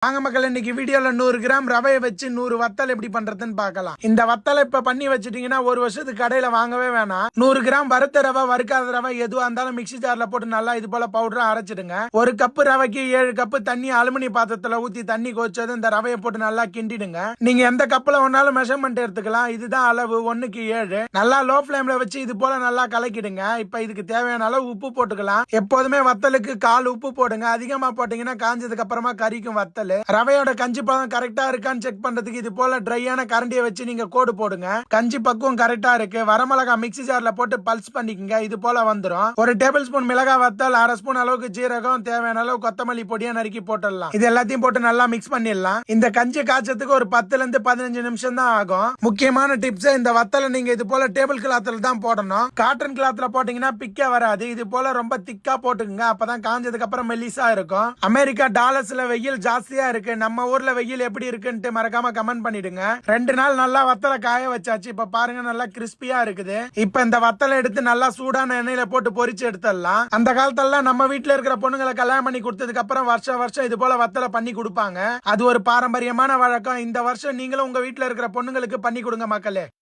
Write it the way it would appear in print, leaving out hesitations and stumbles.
வாங்க மக்கள், இன்னைக்கு வீடியோல 100 கிராம் ரவையை வச்சு 100 வத்தல் எப்படி பண்றதுன்னு பார்க்கலாம். இந்த வத்தலை இப்ப பண்ணி வச்சுட்டீங்கன்னா ஒரு வருஷத்துக்கு கடையில வாங்கவே வேணாம். 100 கிராம் வறுத்த ரவை, வறுக்காத ரவை எதுவா இருந்தாலும் மிக்ஸி ஜார்ல போட்டு நல்லா இது போல பவுடரா அரைச்சிடுங்க. ஒரு கப்பு ரவைக்கு 7 கப்பு தண்ணி அலுமினிய பாத்திரத்துல ஊத்தி தண்ணி கொச்சது இந்த ரவையை போட்டு நல்லா கிண்டிடுங்க. நீங்க எந்த கப்புல ஒன்னாலும் மெஷர்மெண்ட் எடுத்துக்கலாம். இதுதான் அளவு, 1க்கு 7. நல்லா லோ ஃபிளேம்ல வச்சு இது போல நல்லா கலக்கிடுங்க. இப்ப இதுக்கு தேவையான அளவு உப்பு போட்டுக்கலாம். எப்போதுமே வத்தலுக்கு 1/4 உப்பு போடுங்க. அதிகமா போட்டீங்கன்னா காஞ்சதுக்கு அப்புறமா கறிக்கும் வத்தல். ரவையோட கஞ்சி பதம் கரெக்டா இருக்கான்னு செக் பண்றதுக்கு இது போல ட்ரையான கரண்டியை வச்சு நீங்க கோடு போடுங்க. கஞ்சி பக்குவம் கரெக்டா இருக்கு. வரமிளகா மிக்ஸி ஜார்ல போட்டு பல்ஸ் பண்ணிக்கங்க. இது போல வந்துரும். ஒரு டேபிள் ஸ்பூன் மிளகா வத்தல், 1/2 ஸ்பூன் அளவுக்கு ஜீரகம், தேவையான அளவு கொத்தமல்லி பொடியா நறுக்கி போட்டுடலாம். இது எல்லாத்தையும் போட்டு நல்லா மிக்ஸ் பண்ணிடலாம். இந்த கஞ்சி காய்ச்சதுக்கு ஒரு 10ல இருந்து 15 நிமிஷம் தான் ஆகும். முக்கியமான டிப்ஸ், இந்த வத்தலை நீங்க இது போல டேபிள் கிளாத்ல தான் போடணும். காட்டன் கிளாத்ல போட்டீங்கன்னா பிக்க வராது. இது போல ரொம்ப திக்கா போட்டுக்குங்க. அப்பதான் காஞ்சதுக்கு அப்புறம் மெல்லிசா இருக்கும். அமெரிக்கா டாலர்ஸ்ல வெயில் ஜாஸ்தியா இருக்கு. நம்ம ஊர்ல வெயில் எப்படி இருக்குன்னு மறக்காம கமெண்ட் பண்ணிடுங்க. 2 நாள் நல்லா வத்தலை காய வச்சாச்சு. இப்ப பாருங்க நல்லா கிறிஸ்பியா இருக்குது. இப்ப இந்த வத்தலை எடுத்து நல்லா சூடான எண்ணெயில போட்டு பொரிச்சு எடுத்துடலாம். அந்த காலத்துல நம்ம வீட்டுல இருக்கிற பொண்ணுங்களை கல்யாணம் பண்ணி கொடுத்ததுக்கு அப்புறம் வருஷம் இது போல வத்தலை பண்ணி கொடுப்பாங்க. அது ஒரு பாரம்பரியமான வழக்கம். இந்த வருஷம் நீங்களும் உங்க வீட்டுல இருக்கிற பொண்ணுங்களுக்கு பண்ணி கொடுங்க மக்களே.